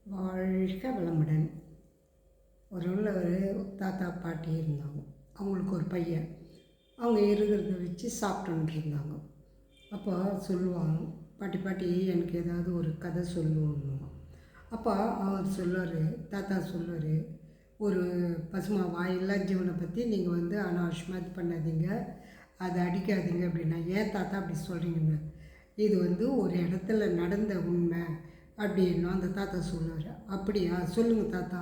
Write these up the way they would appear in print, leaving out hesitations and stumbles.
வாழ்க வளமுடன். ஒரு ஊரில் ஒரு தாத்தா பாட்டி இருந்தாங்க. அவங்களுக்கு ஒரு பையன். அவங்க இருக்கிறத வச்சு சாப்பிட்டுன்னு இருந்தாங்க. அப்போ சொல்லுவாங்க, பாட்டி பாட்டி எனக்கு ஏதாவது ஒரு கதை சொல்லுவோம். அப்போ அவர் சொல்லுவார், தாத்தா சொல்லுவார், ஒரு பசுமா வாயில்லா ஜீவனை பற்றி நீங்கள் அனாவசியமாக இது பண்ணாதீங்க, அதை அடிக்காதீங்க அப்படின்னா. ஏன் தாத்தா அப்படி சொல்கிறீங்கன்னு, இது ஒரு இடத்துல நடந்த உண்மை அப்படின்னு அந்த தாத்தா சொல்லுவார். அப்படியா, சொல்லுங்கள் தாத்தா.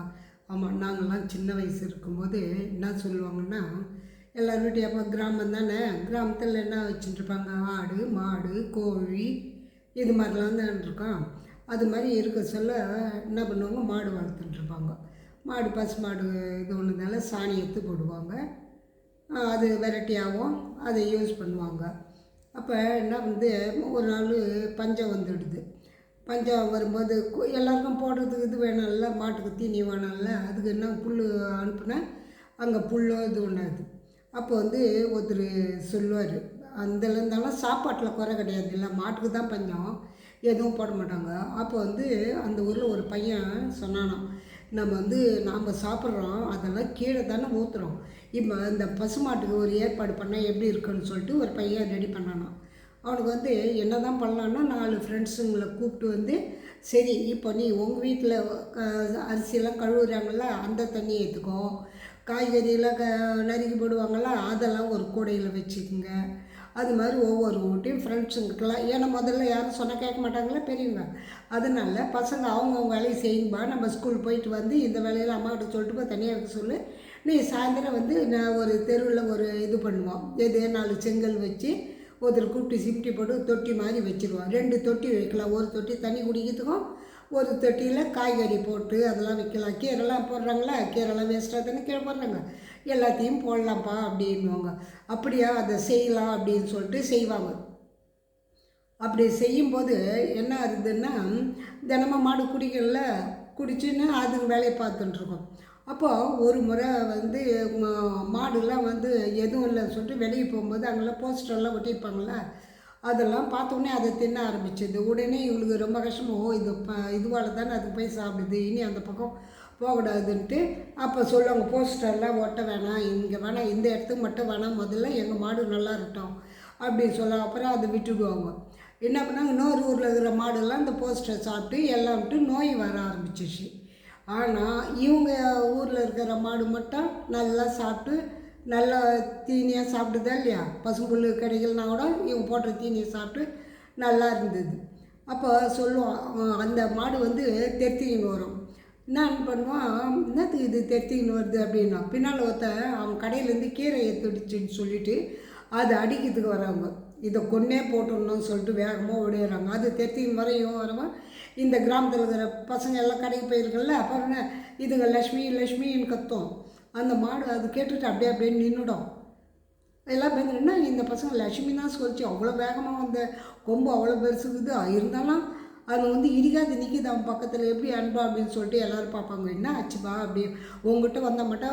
ஆமாம், நாங்கள்லாம் சின்ன வயசு இருக்கும்போது என்ன சொல்லுவாங்கன்னா, எல்லோரும் வீட்டு அப்போ கிராமம் தானே, கிராமத்தில் என்ன வச்சுட்டுருப்பாங்க, ஆடு மாடு கோழி இது மாதிரிலாம் தான் இருக்கோம். அது மாதிரி இருக்க சொல்ல என்ன பண்ணுவாங்க, மாடு வளர்த்துட்டுருப்பாங்க. மாடு பசு மாடு இது ஒன்றுனால சாணி எடுத்து போடுவாங்க. அது வெரைட்டியாகவும் அதை யூஸ் பண்ணுவாங்க. அப்போ என்ன ஒரு நாள் பஞ்சம் வந்துடுது. பஞ்சம் வரும்போது எல்லாருக்கும் போடுறதுக்கு இது வேணும்ல, மாட்டுக்கு தீனி வேணும்ல, அதுக்கு என்ன புல் அனுப்புனேன். அங்கே புல்லோ இது ஒன்றாது. அப்போ ஒருத்தர் சொல்லுவார், அந்தலேருந்தாலும் சாப்பாட்டில் குறை கிடையாது, இல்லை மாட்டுக்கு தான் பஞ்சம், எதுவும் போட மாட்டாங்க. அப்போ அந்த ஊரில் ஒரு பையன் சொன்னானாம், நம்ம நாம் சாப்பிட்றோம் அதெல்லாம் கீழே தானே ஊற்றுறோம், இப்போ இந்த பசுமாட்டுக்கு ஒரு ஏற்பாடு பண்ணால் எப்படி இருக்குன்னு சொல்லிட்டு ஒரு பையன் ரெடி பண்ணானான். அவனுக்கு என்ன தான் பண்ணலான்னா 4 ஃப்ரெண்ட்ஸுங்களை கூப்பிட்டு சரி, இப்போ நீ உங்கள் வீட்டில் அரிசியெல்லாம் கழுவுறாங்கள்ல, அந்த தண்ணியை ஏற்றுக்கோ, காய்கறியெல்லாம் நறுக்கி போடுவாங்கள்ல, அதெல்லாம் ஒரு கூடையில் வச்சுக்கோங்க. அது மாதிரி ஒவ்வொரு வீட்டையும் ஃப்ரெண்ட்ஸுங்கிட்டலாம், ஏன்னா முதல்ல யாரும் சொன்னால் கேட்க மாட்டாங்களே பெரியவங்க, அதனால பசங்க அவங்கவுங்க வேலையை செய்யும்பா, நம்ம ஸ்கூல் போயிட்டு இந்த வேலையில் அம்மாக்கிட்ட சொல்லிட்டு போய் தனியாக இருக்க சொல்லு, நீ சாயந்தரம் நான் ஒரு தெருவில் ஒரு இது பண்ணுவோம், எது 4 செங்கல் வச்சு ஒருத்தர் கூப்பிட்டு சிமிட்டி போட்டு தொட்டி மாதிரி வச்சுருவோம். 2 தொட்டி வைக்கலாம், ஒரு தொட்டி தண்ணி குடிக்கிறதுக்கும், ஒரு தொட்டியில் காய்கறி போட்டு அதெல்லாம் வைக்கலாம். கீரைலாம் போடுறாங்களா, கீரைலாம் வேஸ்ட்டாக தானே கீரை போடுறாங்க, எல்லாத்தையும் போடலாம்ப்பா அப்படின்வாங்க. அப்படியா, அதை செய்யலாம் அப்படின்னு சொல்லிட்டு செய்வாங்க. அப்படி செய்யும்போது என்ன ஆகுதுன்னா, தினமும் மாடு குடிக்கல, குடிச்சுன்னு அதுங்க வேலையை பார்த்துட்டுருக்கோம். அப்போது ஒரு முறை மாடுலாம் எதுவும் இல்லைன்னு சொல்லிட்டு வெளியே போகும்போது அங்கெல்லாம் போஸ்டர்லாம் ஒட்டியிருப்பாங்கள, அதெல்லாம் பார்த்தோன்னே அதை தின்ன ஆரம்பிச்சிது. உடனே இவங்களுக்கு ரொம்ப கஷ்டமோ, இது இதுவால் தானே அது போய் சாப்பிடுது, இனி அந்த பக்கம் போகக்கூடாதுன்ட்டு அப்போ சொல்லுவாங்க, போஸ்டர்லாம் ஒட்ட வேணாம், இங்கே வேணாம், இந்த இடத்துக்கு மட்டும் வேணாம், முதல்ல எங்கள் மாடு நல்லா இருக்கட்டும் அப்படின்னு சொல்ல. அப்புறம் அதை விட்டுடுவாங்க. என்ன பண்ணாங்க, இன்னொரு ஊரில் இருக்கிற மாடுலாம் இந்த போஸ்டர் சாப்பிட்டு எல்லாம் விட்டு நோய் வர ஆரம்பிச்சிச்சு. ஆனால் இவங்க ஊரில் இருக்கிற மாடு மட்டும் நல்லா சாப்பிட்டு நல்லா தீனியாக சாப்பிட்டுதா இல்லையா, பசும்புல் கிடைக்கலனா கூட இவங்க போடுற தீனியை சாப்பிட்டு நல்லா இருந்தது. அப்போ சொல்லுவான், அந்த மாடு தெத்திக்கின்னு வரும். என்னான்னு பண்ணுவான், என்னத்துக்கு இது தெத்திக்கின்னு வருது அப்படின்னா, பின்னால் ஒருத்தன் அவன் கடையிலேருந்து கீரை எடுத்துடுச்சுன்னு சொல்லிவிட்டு அதை அடிக்கிறதுக்கு வராங்க. இதை கொன்னே போட்டுடணும்னு சொல்லிட்டு வேகமாக ஓடிடுறாங்க. அது தெத்திக்கின்னு வரையும் வரவன் இந்த கிராமத்தில் இருக்கிற பசங்க எல்லாம் கடைக்கு போயிருக்கல, அப்புறம் இதுங்க லக்ஷ்மி லக்ஷ்மின்னு கத்தும். அந்த மாடு அது கேட்டுட்டு அப்படியே நின்றுடும். எல்லாம் பயந்துன்னா இந்த பசங்க லக்ஷ்மி தான் சொல்லிச்சு, அவ்வளோ வேகமாக வந்த கொம்பு அவ்வளோ பெருசுக்குது, இருந்தாலும் அது இடிக்காது நிற்கிது அவன் பக்கத்தில், எப்படி அன்பா அப்படின்னு சொல்லிட்டு எல்லோரும் பார்ப்பாங்க. என்ன ஆச்சுப்பா அப்படி, உங்ககிட்ட வந்த மாட்டா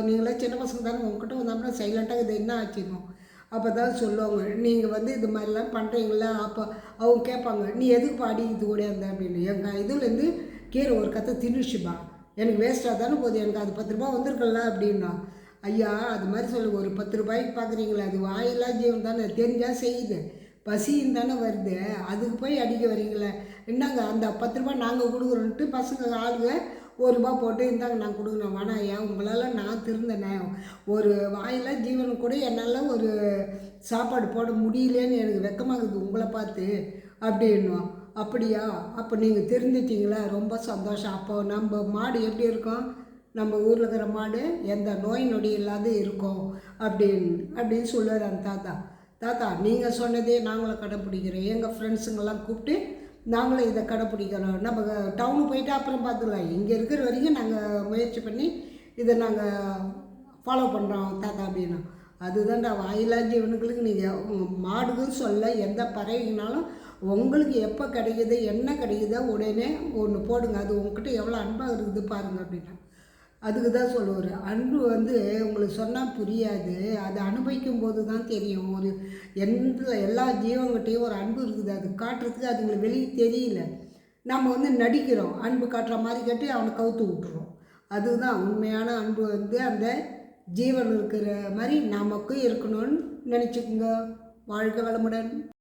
நீங்களே சின்ன பசங்க தானே, உங்ககிட்ட வந்தால் சைலண்ட்டாக இது என்ன ஆச்சுக்கணும். அப்போ தான் சொல்லுவாங்க, நீங்கள் இது மாதிரிலாம் பண்ணுறீங்களா. அப்போ அவங்க கேட்பாங்க, நீ எதுக்கு பாடி இது ஓடியாந்த அப்படின்னு. எங்கள் இதுலேருந்து கீரை ஒரு கத்தை தின்னுச்சுப்பா, எனக்கு வேஸ்ட்டாக தானே போகுது, எனக்கு அது 10 ரூபா வந்திருக்கல அப்படின்னா. ஐயா, அது மாதிரி சொல்லு, ஒரு 10 ரூபாய்க்கு பார்க்குறீங்களா, அது வாயில்லா ஜீவன் தானே, தெரிஞ்சால் செய்யுது, பசின்னு தானே வருது, அதுக்கு போய் அடிக்க வரீங்களே, என்னங்க அந்த 10 ரூபா நாங்கள் கொடுக்குறோன்ட்டு பசங்க ஆளுங்க 1 ரூபா போட்டு இருந்தாங்க நான் கொடுக்குறேன். வேணா ஐயா, உங்களால் நான் திருந்தனே, ஒரு வாயிலா ஜீவன் கூட என்னால் ஒரு சாப்பாடு போட முடியலன்னு எனக்கு வெக்கமாகுது உங்களை பார்த்து அப்படின்னுவோம். அப்படியா, அப்போ நீங்கள் தெரிஞ்சிட்டிங்களா, ரொம்ப சந்தோஷம். அப்போ நம்ம மாடு எப்படி இருக்கும், நம்ம ஊரில் இருக்கிற மாடு எந்த நோய் நொடி இல்லாத இருக்கும் அப்படின்னு சொல்லுவார் அந்த தாத்தா. தாத்தா, நீங்கள் சொன்னதே நாங்களும் கடைப்பிடிக்கிறோம், எங்கள் ஃப்ரெண்ட்ஸுங்கெல்லாம் கூப்பிட்டு நாங்களும் இதை கடைப்பிடிக்கிறோம், நம்ம டவுனுக்கு போயிட்டு அப்புறம் பார்த்துக்கலாம், இங்கே இருக்கிற வரைக்கும் நாங்கள் முயற்சி பண்ணி இதை நாங்கள் ஃபாலோ பண்ணுறோம் தாத்தா அப்படின்னா. அதுதான்டா வாயிலா ஜீவனுங்களுக்கு. நீங்கள் மாடுக்குன்னு சொல்ல, எந்த பறவைனாலும் உங்களுக்கு எப்போ கிடைக்குது என்ன கிடைக்குதோ உடனே ஒன்று போடுங்க, அது உங்ககிட்ட எவ்வளோ அன்பாக இருக்குது பாருங்கள் அப்படின்னா. அதுக்கு தான் சொல்லுவார், அன்பு உங்களுக்கு சொன்னால் புரியாது, அதை அனுபவிக்கும் போது தான் தெரியும். எல்லா ஜீவன்கிட்டையும் ஒரு அன்பு இருக்குது, அது காட்டுறதுக்கு அதுங்களுக்கு வெளியே தெரியல. நம்ம வந்து நடிக்கிறோம், அன்பு காட்டுற மாதிரி காட்டி அவனை கவுத்து விட்டுறோம். அதுதான் உண்மையான அன்பு வந்து அந்த ஜீவன் இருக்கிற மாதிரி நமக்கும் இருக்கணும்னு நினச்சிக்கோங்க. வாழ்க வளமுடன்.